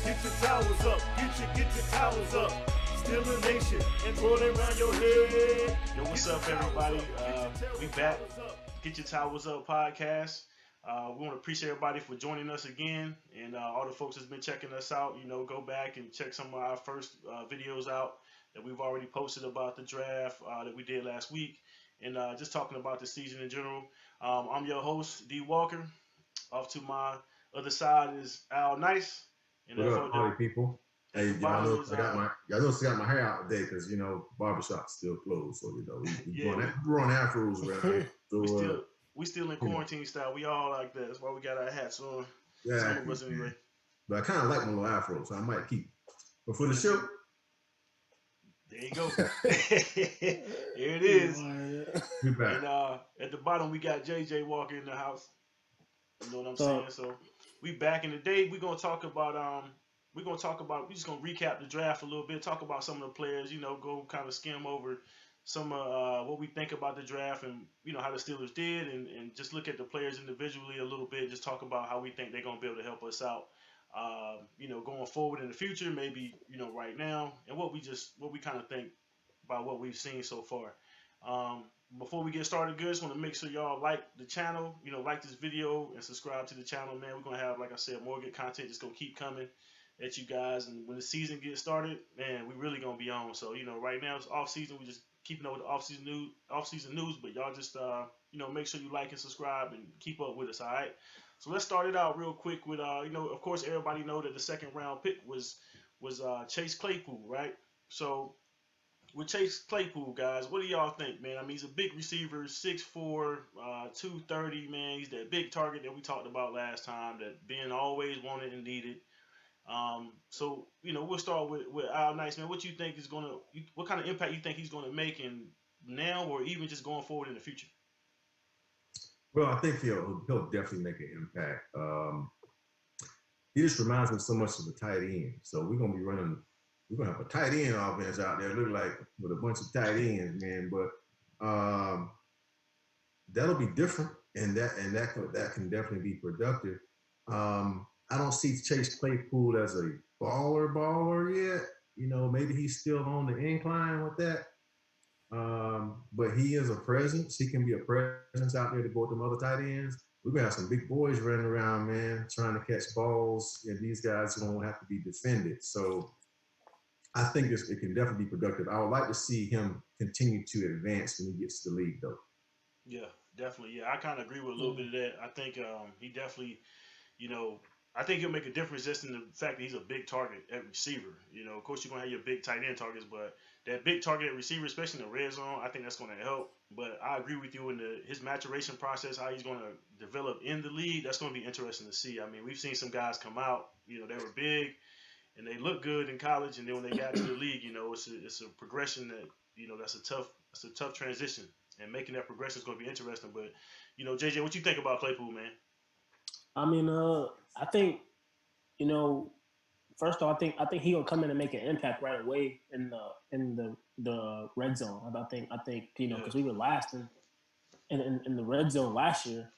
Get your towers up, get your towers up. Still a nation and roll it around your head. Yo, what's up, everybody? We back. Get Your Towers Up podcast. We want to appreciate everybody for joining us again, and all the folks that's been checking us out. You know, go back and check some of our first videos out that we've already posted about the draft that we did last week, and just talking about the season in general. I'm your host, D. Walker. Off to my other side is Al Nice. And What up, party people? Hey, y'all know I got my hair out today because barbershop's still closed, so we're on afros around. So we still in quarantine style. We all like that. That's why we got our hats on. Yeah, some of us anyway. But I kind of like my little afro, so I might keep. But for the show, there you go. Here it is. We back. And at the bottom we got JJ Walker in the house. You know what I'm saying? So we back in the day. We're gonna talk about we're just gonna recap the draft a little bit, talk about some of the players, go kind of skim over some what we think about the draft and how the Steelers did, and just look at the players individually a little bit, just talk about how we think they're gonna be able to help us out going forward in the future, maybe right now, and what we kind of think about what we've seen so far. Before we get started, good, just want to make sure y'all like the channel, like this video and subscribe to the channel, man. We're going to have, like I said, more good content just going to keep coming at you guys. And when the season gets started, man, we really going to be on. So, right now it's off season. We just keeping up with the off season news, but y'all just, make sure you like and subscribe and keep up with us. All right. So let's start it out real quick with, of course, everybody know that the second round pick was Chase Claypool, right? So, with Chase Claypool, guys, what do y'all think, man? I mean, he's a big receiver, 6'4", 230, man. He's that big target that we talked about last time that Ben always wanted and needed. So, we'll start with Al Nice, man. What you think is what kind of impact you think he's gonna make in now or even just going forward in the future? Well, I think he'll definitely make an impact. He just reminds me so much of a tight end. So we're gonna have a tight end offense out there, look like with a bunch of tight ends, man. But that'll be different, and that can definitely be productive. I don't see Chase Claypool as a baller yet. Maybe he's still on the incline with that. But he is a presence. He can be a presence out there to go with them other tight ends. We're gonna have some big boys running around, man, trying to catch balls, and these guys are gonna have to be defended. So I think it can definitely be productive. I would like to see him continue to advance when he gets to the league, though. Yeah, definitely. Yeah, I kind of agree with a little bit of that. I think he definitely, I think he'll make a difference just in the fact that he's a big target at receiver. Of course, you're going to have your big tight end targets, but that big target at receiver, especially in the red zone, I think that's going to help. But I agree with you in his maturation process, how he's going to develop in the league. That's going to be interesting to see. I mean, we've seen some guys come out, they were big, and they look good in college, and then when they got to the league, it's a progression that that's a tough transition, and making that progression is going to be interesting. But JJ, what you think about Claypool, man? I mean, I think first off, I think he'll come in and make an impact right away in the red zone. I think because we were last in the red zone last year,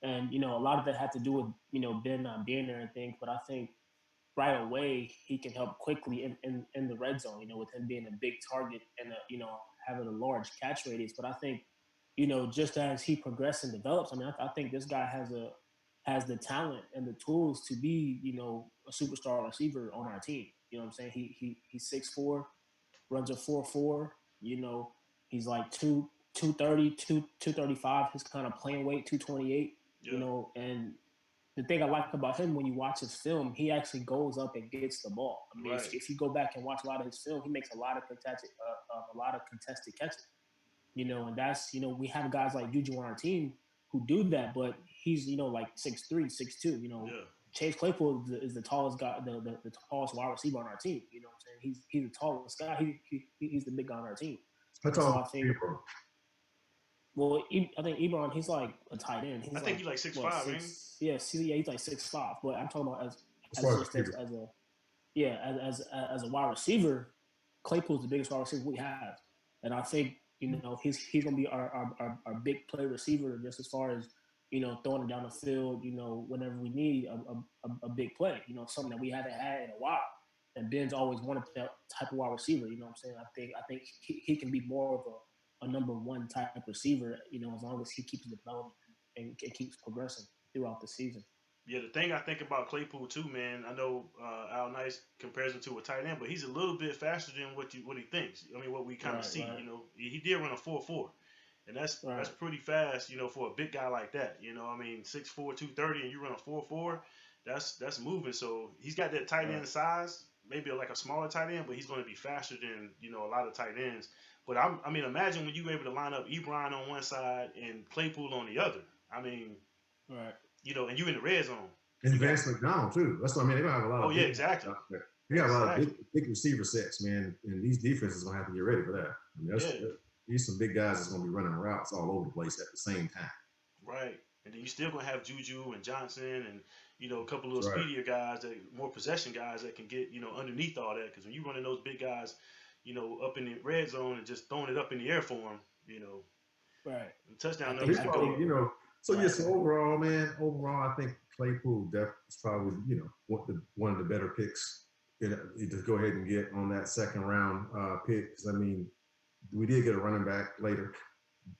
and a lot of that had to do with Ben not being there and things. But I think right away he can help quickly in the red zone, with him being a big target and having a large catch radius. But I think just as he progresses and develops, I mean I think this guy has the talent and the tools to be a superstar receiver on our team. You know what I'm saying? He's 6'4", runs a 4.4. He's like 230, 235. His kind of playing weight 228. Yeah. And the thing I like about him, when you watch his film, he actually goes up and gets the ball. I mean, right. if you go back and watch a lot of his film, he makes a lot of contested catches. And that's we have guys like Juju on our team who do that, but he's like 6'3", 6'2". Yeah. Chase Claypool is the tallest guy, the tallest wide receiver on our team. You know what I'm saying? He's the tallest guy. He's the big guy on our team. How tall is he? Well, I think Ebron, he's like a tight end. I think he's like 6'5", ain't he? Yeah, he's like 6'5". But I'm talking about as a wide receiver, Claypool's the biggest wide receiver we have, and I think he's gonna be our big play receiver just as far as throwing it down the field, whenever we need a big play, something that we haven't had in a while. And Ben's always wanted that type of wide receiver. You know what I'm saying? I think he can be more of a number one type receiver. As long as he keeps developing and keeps progressing throughout the season. Yeah, the thing I think about Claypool too, man. I know Al Nice compares him to a tight end, but he's a little bit faster than what he thinks. I mean, what we kind of see. Right. He did run a 4.4, and that's pretty fast. For a big guy like that. I mean, 6'4", 230, and you run a 4.4. That's moving. So he's got that tight end size, maybe like a smaller tight end, but he's going to be faster than a lot of tight ends. But I mean, imagine when you were able to line up Ebron on one side and Claypool on the other. I mean, right. And you in the red zone. And Vance McDonald too. That's what I mean. They're gonna have a lot of exactly. You got a lot of big receiver sets, man, and these defenses gonna have to get ready for that. I mean, these some big guys that's gonna be running routes all over the place at the same time. Right, and then you still gonna have Juju and Johnson and a couple of speedier guys, more possession guys that can get underneath all that. Because when you running those big guys, up in the red zone and just throwing it up in the air for them, right, touchdown numbers can go. So overall, man, I think Claypool is probably one of the better picks to go ahead and get on that second round pick. Because I mean, we did get a running back later,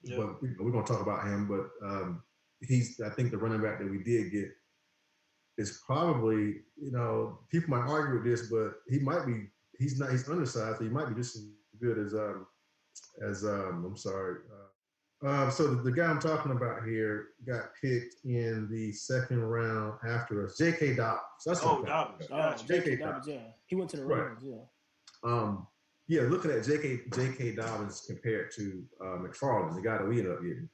but we're gonna talk about him. But I think the running back that we did get is probably people might argue with this, but he's undersized, so he might be just as good as I'm sorry. So the guy I'm talking about here got picked in the second round after us, J.K. Dobbins. Dobbins. J.K. Dobbins, yeah. He went to the Ravens, yeah. Looking at J.K. Dobbins compared to McFarland, the guy that we ended up getting,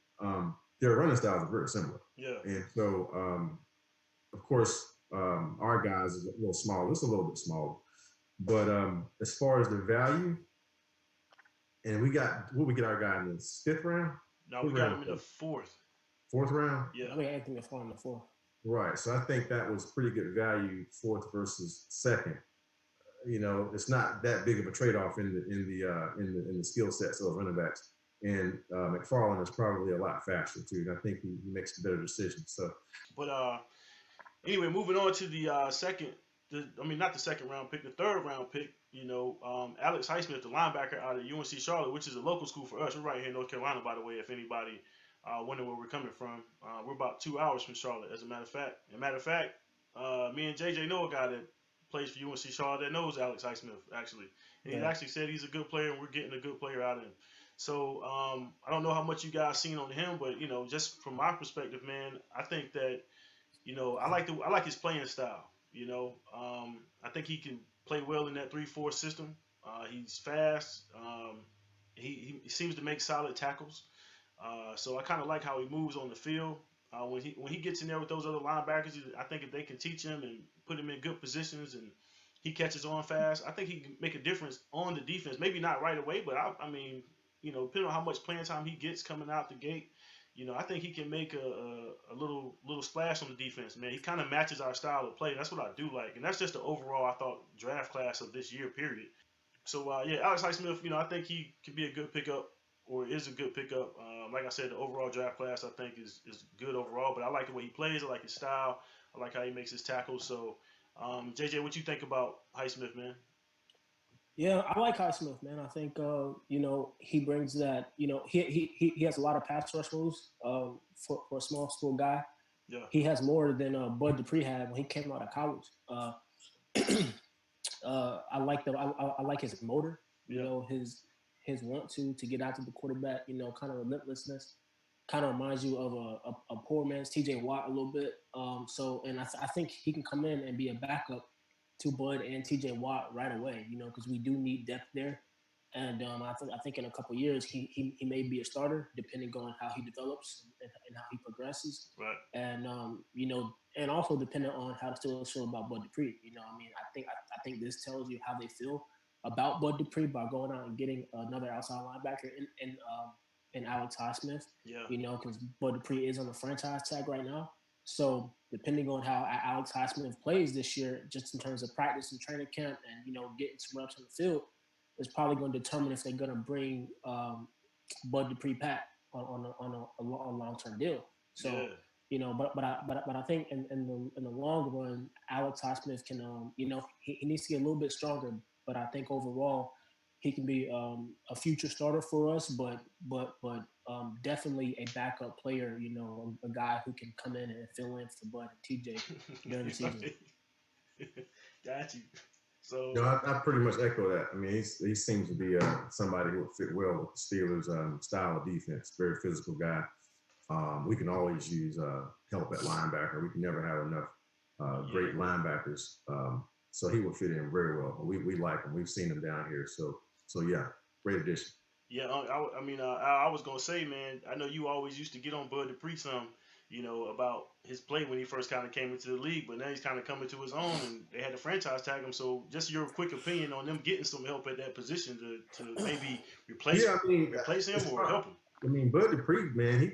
their running styles are very similar. Yeah. And so, of course, our guys is a little smaller. It's a little bit smaller. But as far as the value, and we get our guy in the fifth round? No, we got him in the fourth. Fourth round? Yeah. I mean, Anthony McFarland in the fourth. Right. So I think that was pretty good value, fourth versus second. It's not that big of a trade-off in the skill sets of running backs. And McFarland is probably a lot faster too. And I think he makes better decisions. So, but anyway, moving on to the not the second round pick, the third round pick. Alex Highsmith, the linebacker out of UNC Charlotte, which is a local school for us. We're right here in North Carolina, by the way. If anybody wondering where we're coming from, we're about 2 hours from Charlotte, as a matter of fact. Me and JJ know a guy that plays for UNC Charlotte that knows Alex Highsmith, actually. And he actually said he's a good player, and we're getting a good player out of him. So I don't know how much you guys seen on him, but just from my perspective, man, I think that I like his playing style. I think he can play well in that 3-4 system. He's fast. He seems to make solid tackles. So I kind of like how he moves on the field. When he gets in there with those other linebackers, I think if they can teach him and put him in good positions and he catches on fast, I think he can make a difference on the defense. Maybe not right away, but I mean, depending on how much playing time he gets coming out the gate, I think he can make a little splash on the defense, man. He kind of matches our style of play. That's what I do like, and that's just the overall, I thought, draft class of this year, period. So Alex Highsmith, I think he can be a good pickup, or is a good pickup. Like I said, the overall draft class I think is good overall, but I like the way he plays. I like his style. I like how he makes his tackles. So, JJ, what you think about Highsmith, man? Yeah, I like Highsmith, man. I think he brings that. He has a lot of pass rush moves for a small school guy. Yeah, he has more than Bud Dupree had when he came out of college. I like his motor. His want to get out to the quarterback. Kind of relentlessness. Kind of reminds you of a poor man's T.J. Watt a little bit. I think he can come in and be a backup to Bud and T.J. Watt right away. Because we do need depth there. And I think in a couple of years he may be a starter depending on how he develops and how he progresses. Right. And and also depending on how the Steelers feel about Bud Dupree. I think this tells you how they feel about Bud Dupree by going out and getting another outside linebacker in Alex Highsmith. Yeah. Because Bud Dupree is on the franchise tag right now. So depending on how Alex Highsmith plays this year, just in terms of practice and training camp and getting some reps on the field, is probably going to determine if they're going to bring Bud Dupree back on a long-term deal. So But I think in the long run, Alex Highsmith can he needs to get a little bit stronger. But I think overall he can be a future starter for us. But definitely a backup player. A guy who can come in and fill in for Bud and TJ during the season. Got you. So No, I pretty much echo that. I mean, he seems to be somebody who would fit well with the Steelers' style of defense. Very physical guy. We can always use help at linebacker. We can never have enough great linebackers. So he would fit in very well. We like him. We've seen him down here. So yeah, great addition. yeah, I was gonna say, man, I know you always used to get on Bud Dupree some, about his play when he first kind of came into the league, but now he's kind of coming to his own, and they had to franchise tag him. So, just your quick opinion on them getting some help at that position to maybe replace Yeah, I mean, replace him or help him. I mean, Bud Dupree, man, he's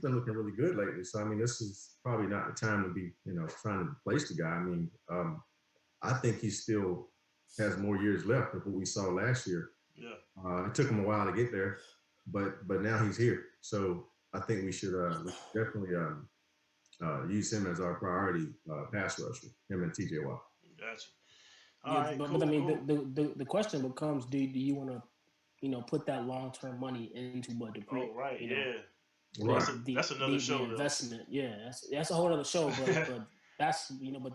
been looking really good lately. So I mean, this is probably not the time to be, trying to replace the guy. I mean, I think he still has more years left of what we saw last year. Yeah. It took him a while to get there, but now he's here. So I think we should definitely use him as our priority pass rusher. Him and TJ Watt. Gotcha. All right, but cool, I mean, cool. the question becomes, do you want to put that long term money into Bud Dupree? Oh, right, yeah. Right. That's another show. The investment, yeah, that's a whole other show. But that's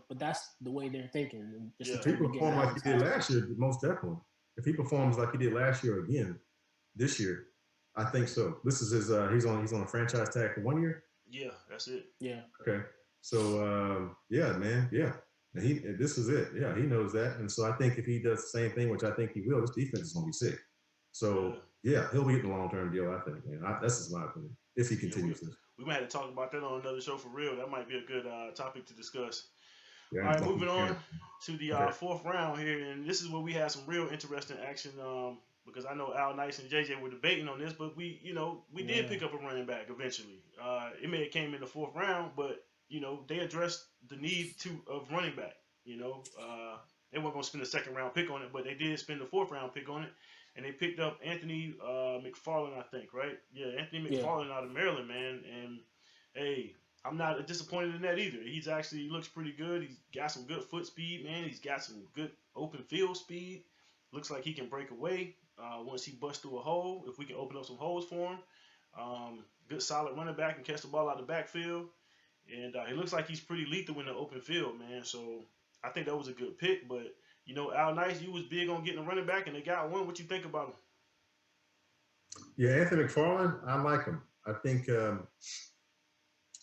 but that's the way they're thinking. Just If he performs like he did last year, most definitely. If he performs like he did last year again, this year, I think so. This is his. He's on a franchise tag for 1 year. Yeah, that's it. Yeah. Okay. So yeah, man, yeah. And this is it. Yeah, he knows that, and so I think if he does the same thing, which I think he will, this defense is going to be sick. So yeah, he'll be getting a long-term deal. I think, man. That's just my opinion. If he continues this, we might have to talk about that on another show for real. That might be a good topic to discuss. yeah, all right, moving on to the fourth round here, and this is where we had some real interesting action. Because I know Al Nice and JJ were debating on this, but we did pick up a running back eventually. It may have came in the fourth round, but they addressed the need of running back. They weren't going to spend a second round pick on it, but they did spend the fourth round pick on it, and they picked up Anthony McFarland, I think, right? Yeah, Anthony McFarland out of Maryland, man. And hey, I'm not disappointed in that either. He looks pretty good. He's got some good foot speed, man. He's got some good open field speed. Looks like he can break away once he busts through a hole. If we can open up some holes for him, good solid running back and catch the ball out of the backfield. And it looks like he's pretty lethal in the open field, man. So I think that was a good pick. But Al Nice, you was big on getting a running back, and they got one. What you think about him? Yeah, Anthony McFarland, I like him. I think,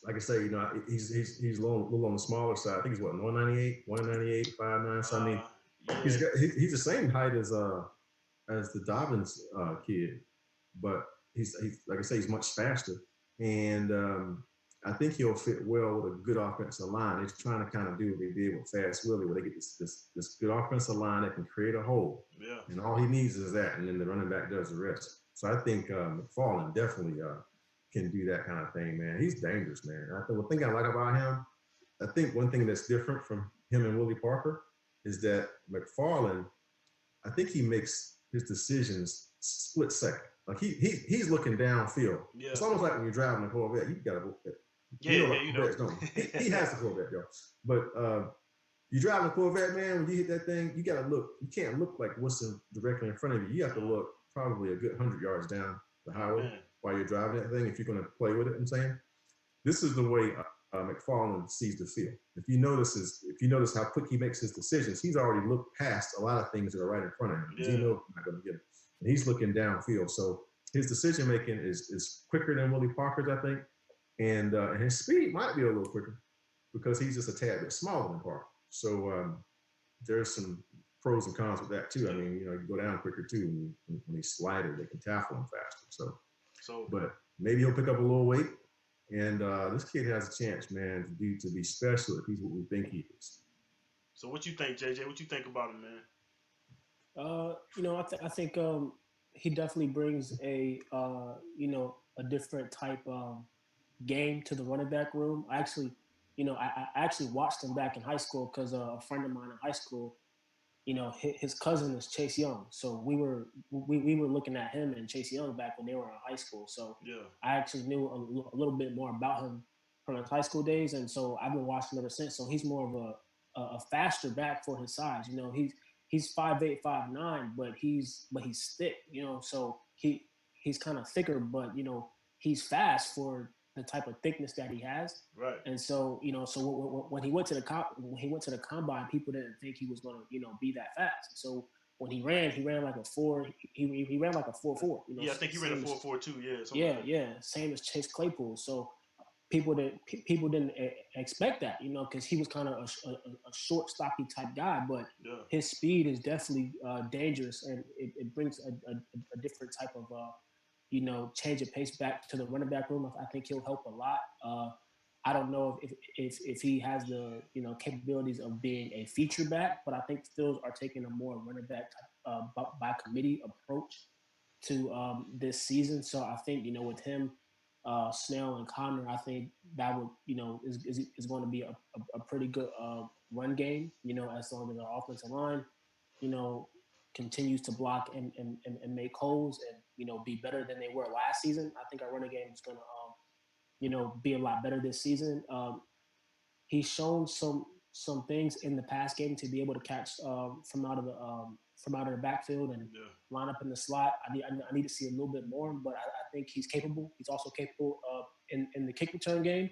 like I say, he's a little on the smaller side. I think he's 198, 5'9", something. Yeah. He's the same height as the Dobbins kid, but he's like I say, he's much faster, and I think he'll fit well with a good offensive line. They're trying to kind of do what they did with Fast Willie, where they get this good offensive line that can create a hole. Yeah. And all he needs is that, and then the running back does the rest. So I think McFarland definitely can do that kind of thing, man. He's dangerous, man. The thing I like about him, I think one thing that's different from him and Willie Parker is that McFarland, I think he makes his decisions split second. Like he's looking downfield. Yeah. It's almost like when you're driving a Corvette, you gotta look at. He has the Corvette, yo. But you driving a Corvette, man. When you hit that thing, you gotta look. You can't look like what's directly in front of you. You have to look probably a good 100 yards down the highway while you're driving that thing. If you're gonna play with it, I'm saying this is the way McFarland sees the field. If you notice how quick he makes his decisions, he's already looked past a lot of things that are right in front of him. He knows he's not gonna get it, and he's looking downfield. So his decision making is quicker than Willie Parker's, I think. And his speed might be a little quicker because he's just a tad bit smaller than Parker. So there's some pros and cons with that too. I mean, you go down quicker too. When he's slider, they can tackle him faster. So, but maybe he'll pick up a little weight. And this kid has a chance, man, to be special if he's what we think he is. So what you think, JJ? What you think about him, man? I think he definitely brings a different type of game to the running back room. I actually watched him back in high school because a friend of mine in high school, his cousin is Chase Young. So we were looking at him and Chase Young back when they were in high school. So I actually knew a little bit more about him from his high school days, and so I've been watching ever since. So he's more of a faster back for his size. You know, he's 5'8", 5'9", but he's thick. You know, so he's kind of thicker, but you know he's fast for the type of thickness that he has. Right. And so you know, so when he went to the combine, people didn't think he was going to be that fast. So when he ran like a four. He ran like a 4.4. You know, Yeah, I think he ran a 4.42. Yeah, same as Chase Claypool. So people didn't expect that, you know, because he was kind of a short, stocky type guy, but his speed is definitely dangerous, and it brings a different type of change of pace back to the running back room. I think he'll help a lot. I don't know if he has the capabilities of being a feature back, but I think Steelers are taking a more running back by committee approach to this season. So I think with him, Snell and Connor, I think that would is going to be a pretty good run game. As long as our offensive line continues to block and make holes and be better than they were last season. I think our running game is going to be a lot better this season. He's shown some things in the past game to be able to catch from out of the backfield and line up in the slot. I need to see a little bit more, but I think he's capable. He's also capable in the kick return game.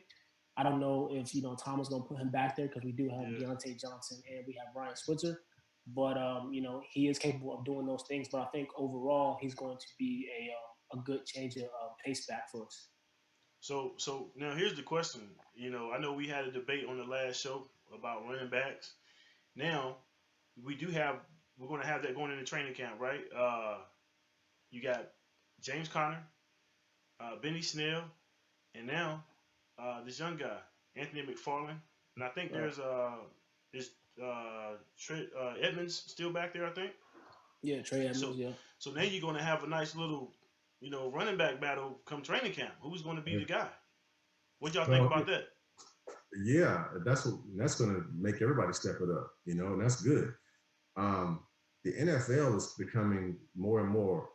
I don't know if Tom is going to put him back there because we do have Deontay Johnson and we have Ryan Switzer, but he is capable of doing those things. But I think overall he's going to be a good change of pace back for us. So now here's the question. I know we had a debate on the last show about running backs. Now we're going to have that going into training camp, right? You got James Conner, Benny Snell, and now this young guy, Anthony McFarland. And I think there's Trey Edmonds still back there, I think. Yeah, Trey Edmonds, So now you're going to have a nice little, running back battle come training camp. Who's going to be the guy? What y'all think about that? Yeah, that's going to make everybody step it up, and that's good. The NFL is becoming more and more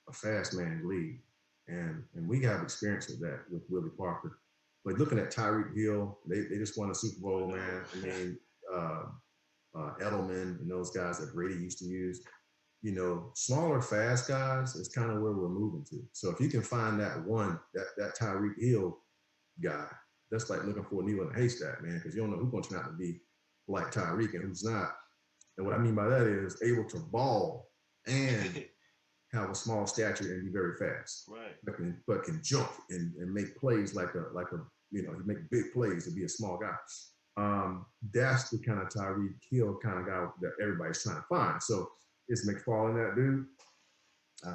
a fast man league, and we have experience with that with Willie Parker. But looking at Tyreek Hill, they just won a Super Bowl, man. I mean, Edelman and those guys that Brady used to use. Smaller, fast guys is kind of where we're moving to. So if you can find that Tyreek Hill guy, that's like looking for a needle in a haystack, man, because you don't know who's going to turn out to be like Tyreek and who's not. And what I mean by that is able to ball and have a small stature and be very fast. Right. But can jump and make plays like a he make big plays to be a small guy. That's the kind of Tyreek Hill kind of guy that everybody's trying to find. So is McFarland that dude? I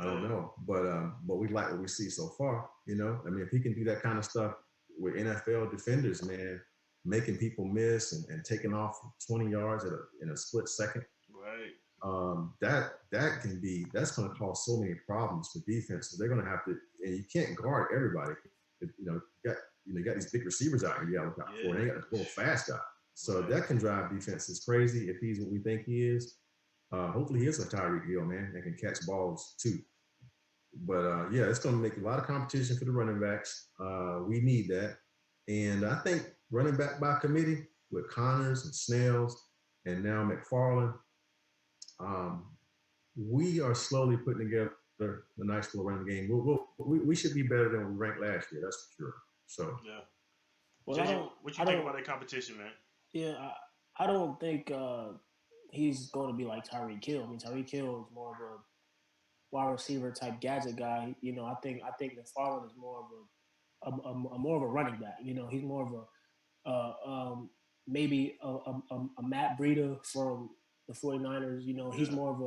don't know. But we like what we see so far. I mean, if he can do that kind of stuff with NFL defenders, man, making people miss and taking off 20 yards in a split second. Right. That's going to cause so many problems for defenses. They're going to have to, and you can't guard everybody. You got these big receivers out here you got to look out for, and they got this little fast guy. So that can drive defenses crazy if he's what we think he is. Hopefully he is a Tyreek Hill, man, that can catch balls too. But it's going to make a lot of competition for the running backs. We need that. And I think running back by committee with Connors and Snells and now McFarland, we are slowly putting together a nice little running game. We should be better than we ranked last year, that's for sure. So Well, JJ, what you think about that competition, man? Yeah, I don't think he's going to be like Tyreek Hill. I mean, Tyreek Hill is more of a wide receiver type gadget guy. I think McFarland is more of a running back. He's more of maybe a Matt Breida from the 49ers. He's more of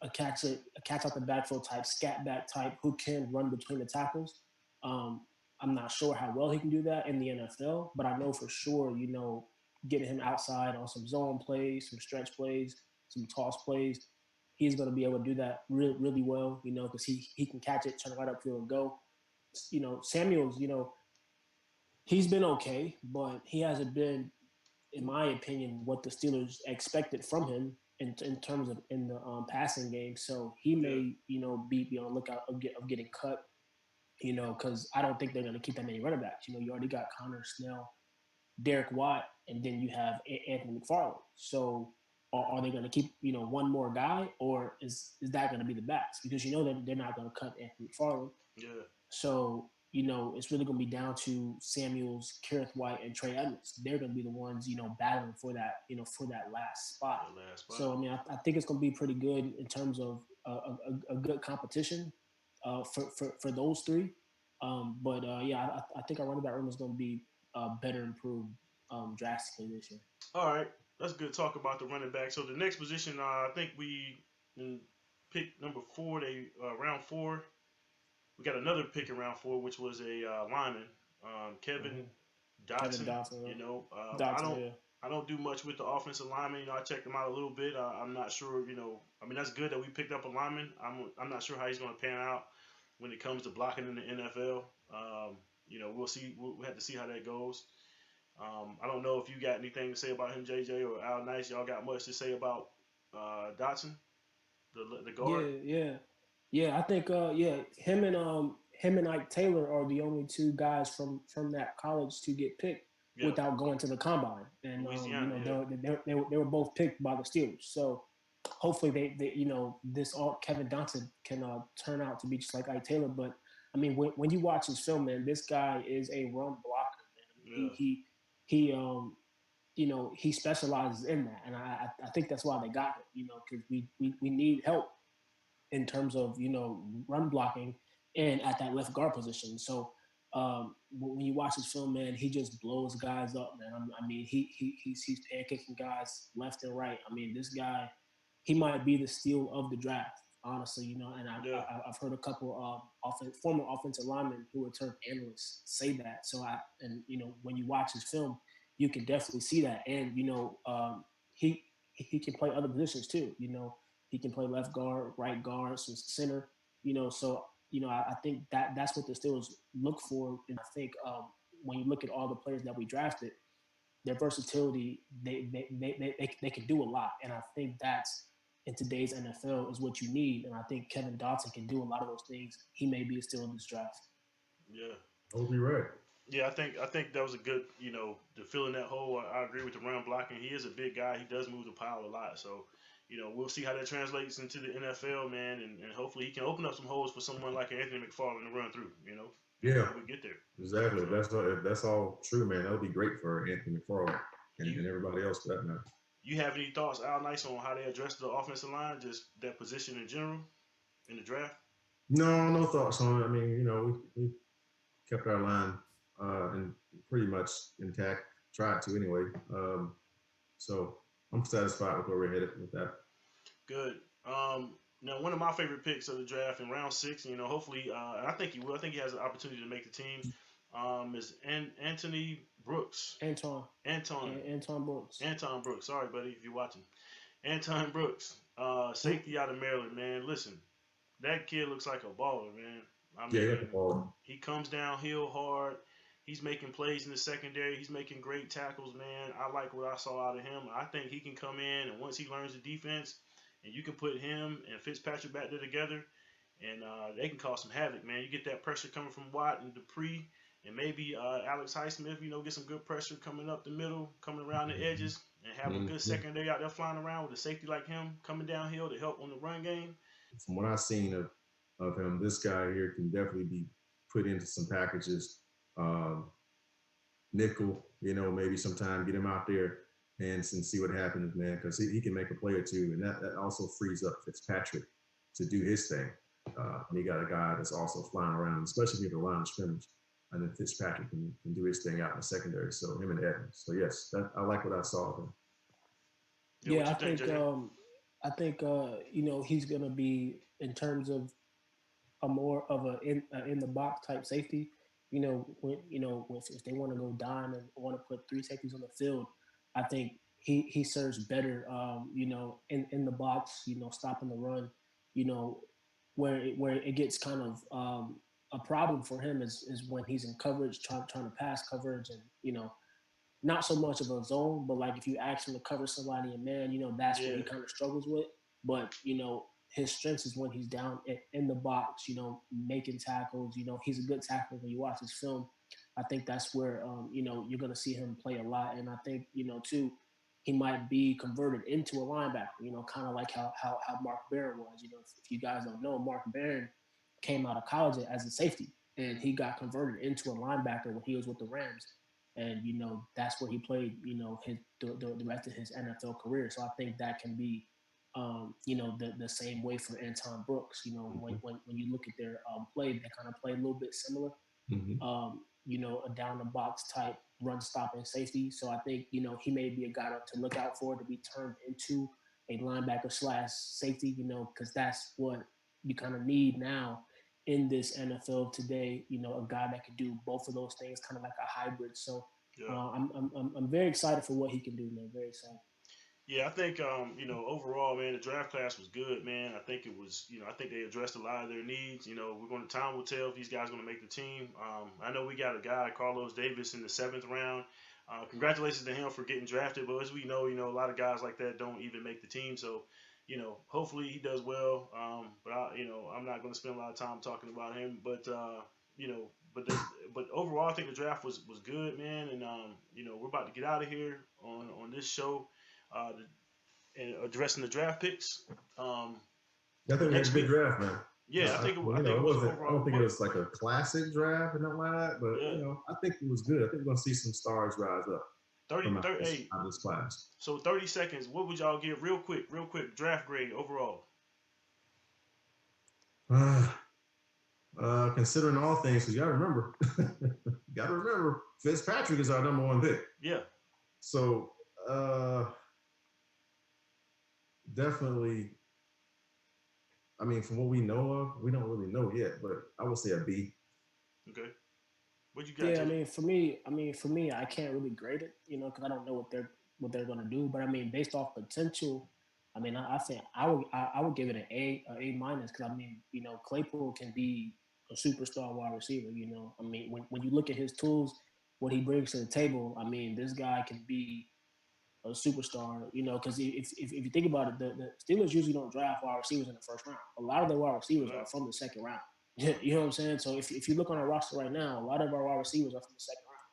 a catch out the backfield type, scat back type who can run between the tackles. I'm not sure how well he can do that in the NFL, but I know for sure, getting him outside on some zone plays, some stretch plays, some toss plays, he's going to be able to do that really, really well, because he can catch it, turn right upfield and go. Samuels, he's been okay, but he hasn't been, in my opinion, what the Steelers expected from him in terms of in the passing game. So he may, be on the lookout of getting cut because I don't think they're going to keep that many running backs. You already got Connor Snell, Derek Watt, and then you have Anthony McFarland. So are they going to keep one more guy, or is that going to be the backs? Because that they're not going to cut Anthony McFarland. Yeah. So it's really going to be down to Samuels, Kareth White, and Trey Edmonds. They're going to be the ones battling for that for that last spot. The last spot. So I think it's going to be pretty good in terms of a good competition for those three. But I think our running back room is going to be better improved drastically this year. All right, that's good talk about the running back. So the next position, I think we picked number 4. Round 4. We got another pick in round 4, which was a lineman, Kevin Dotson. Kevin Dotson, Dotson, I don't do much with the offensive lineman. I checked him out a little bit. I'm not sure. That's good that we picked up a lineman. I'm not sure how he's going to pan out when it comes to blocking in the NFL. We'll see. We'll have to see how that goes. I don't know if you got anything to say about him, JJ, or Al Nice. Y'all got much to say about Dotson, the guard? Yeah. I think him and Ike Taylor are the only two guys from that college to get picked without going to the combine, and they were both picked by the Steelers. So hopefully they this Kevin Dotson can turn out to be just like Ike Taylor. But I mean, when you watch his film, man, this guy is a run blocker, man. He specializes in that, and I think that's why they got it. Because we need help in terms of run blocking and at that left guard position. So when you watch his film, man, he just blows guys up, man. I mean, he's pancaking guys left and right. I mean, this guy, he might be the steal of the draft, honestly. And I've heard a couple former offensive linemen who are turned analysts say that. So when you watch his film, you can definitely see that. And he can play other positions too. He can play left guard, right guard, some center. So I think that's what the Steelers look for. And I think when you look at all the players that we drafted, their versatility, they can do a lot. And I think that's in today's NFL is what you need. And I think Kevin Dotson can do a lot of those things. He may be a steal in this draft. Yeah. Hope you're right. Yeah, I think that was a good, to fill in that hole. I agree with the run blocking. He is a big guy. He does move the pile a lot. So, we'll see how that translates into the NFL, man, and hopefully he can open up some holes for someone like Anthony McFarland to run through. Yeah, we get there. Exactly. If that's all true, man, that would be great for Anthony McFarland and everybody else for that matter. You have any thoughts, Al Nice, on how they address the offensive line, just that position in general in the draft? No thoughts on it. I mean, we kept our line and pretty much intact. Tried to anyway. So I'm satisfied with where we're headed with that. Good. Now, one of my favorite picks of the draft in round 6, hopefully, and I think he will. I think he has an opportunity to make the team. Is Anthony Brooks. Anton Brooks. Anton Brooks. Sorry, buddy, if you're watching. Anton Brooks, safety out of Maryland, man. Listen, that kid looks like a baller, man. I mean, he comes downhill hard. He's making plays in the secondary. He's making great tackles, man. I like what I saw out of him. I think he can come in, and once he learns the defense, and you can put him and Fitzpatrick back there together, and they can cause some havoc, man. You get that pressure coming from Watt and Dupree, and maybe Alex Highsmith, get some good pressure coming up the middle, coming around the edges, and have a good secondary out there flying around with a safety like him coming downhill to help on the run game. From what I've seen of him, this guy here can definitely be put into some packages. Nickel, maybe sometime get him out there and see what happens, man, because he can make a play or two, and that also frees up Fitzpatrick to do his thing. And he got a guy that's also flying around, especially near the line of scrimmage, and then Fitzpatrick can do his thing out in the secondary. So him and Evans. So yes, I like what I saw of him. Yeah, I think he's gonna be, in terms of a more of a in the box type safety. If they want to go dime and want to put 3 safeties on the field, I think he serves better, in the box, stopping the run, where it gets kind of a problem for him is when he's in coverage, trying to pass coverage, and not so much of a zone, but like if you ask him to cover somebody in man, that's what he kind of struggles with. But his strengths is when he's down in the box, making tackles. He's a good tackler when you watch his film. I think that's where, you're going to see him play a lot. And I think, too, he might be converted into a linebacker, kind of like how Mark Barron was. If you guys don't know, Mark Barron came out of college as a safety, and he got converted into a linebacker when he was with the Rams. And, that's where he played, the rest of his NFL career. So I think that can be, the same way for Anton Brooks. When you look at their play, they kind of play a little bit similar. A down the box type run stopping safety. So I think, he may be a guy to look out for, to be turned into a linebacker / safety, because that's what you kind of need now in this NFL today. A guy that can do both of those things, kind of like a hybrid. So I'm very excited for what he can do, man. Very excited. Yeah, I think overall, man, the draft class was good, man. I think it was, I think they addressed a lot of their needs. Time will tell if these guys are going to make the team. I know we got a guy, Carlos Davis, in the 7th round. Congratulations to him for getting drafted. But as we know, a lot of guys like that don't even make the team. So, hopefully he does well. But I'm not going to spend a lot of time talking about him. But but overall, I think the draft was good, man. And we're about to get out of here on this show. And addressing the draft picks. I think it was a good draft, man. Yeah, I think it was I don't think it was like a classic draft or nothing like that, but I think it was good. I think we're gonna see some stars rise up. 30 out of this class. So 30 seconds. What would y'all give real quick draft grade overall? Considering all things, because you gotta remember, Fitzpatrick is our number 1 pick. Yeah. So definitely, I mean, from what we know of, we don't really know yet, but I would say a B. Okay. What you got? Yeah, for me, I can't really grade it, because I don't know what they're gonna do. But I mean, based off potential, I think I would give it an A minus, because Claypool can be a superstar wide receiver. When you look at his tools, what he brings to the table, this guy can be a superstar, because if you think about it, the Steelers usually don't draft wide receivers in the 1st round. A lot of their wide receivers are from the 2nd round. You know what I'm saying? So if you look on our roster right now, a lot of our wide receivers are from the 2nd round.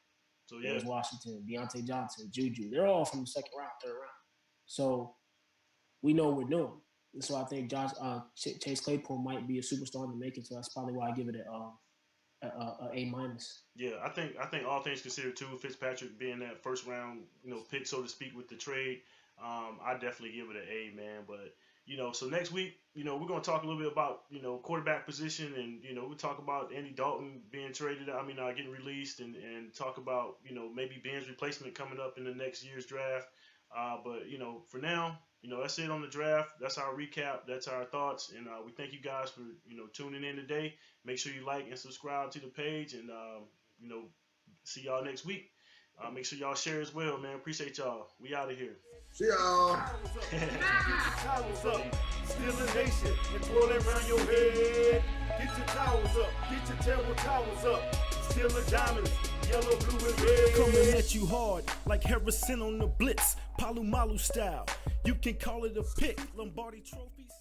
So There's Washington, Deontay Johnson, Juju. They're all from the 2nd round, 3rd round. So we know what we're doing. And so I think Chase Claypool might be a superstar in the making. So that's probably why I give it a A minus. Yeah, I think all things considered too, Fitzpatrick being that 1st round, pick, so to speak, with the trade, I definitely give it an A, man. But so next week, we're gonna talk a little bit about quarterback position, and we'll talk about Andy Dalton being traded. Getting released, and talk about maybe Ben's replacement coming up in the next year's draft. But for now, that's it on the draft. That's our recap. That's our thoughts, and we thank you guys for tuning in today. Make sure you like and subscribe to the page, and see y'all next week. Make sure y'all share as well, man. Appreciate y'all. We out of here. See y'all. Towels up, still a nation, and twirl it around your head. Get your towels up, get your terrible towels up. Still a diamonds, yellow, blue, and red. Coming at you hard, like Harrison on the blitz, Palu Malu style. You can call it a pick, Lombardi trophies.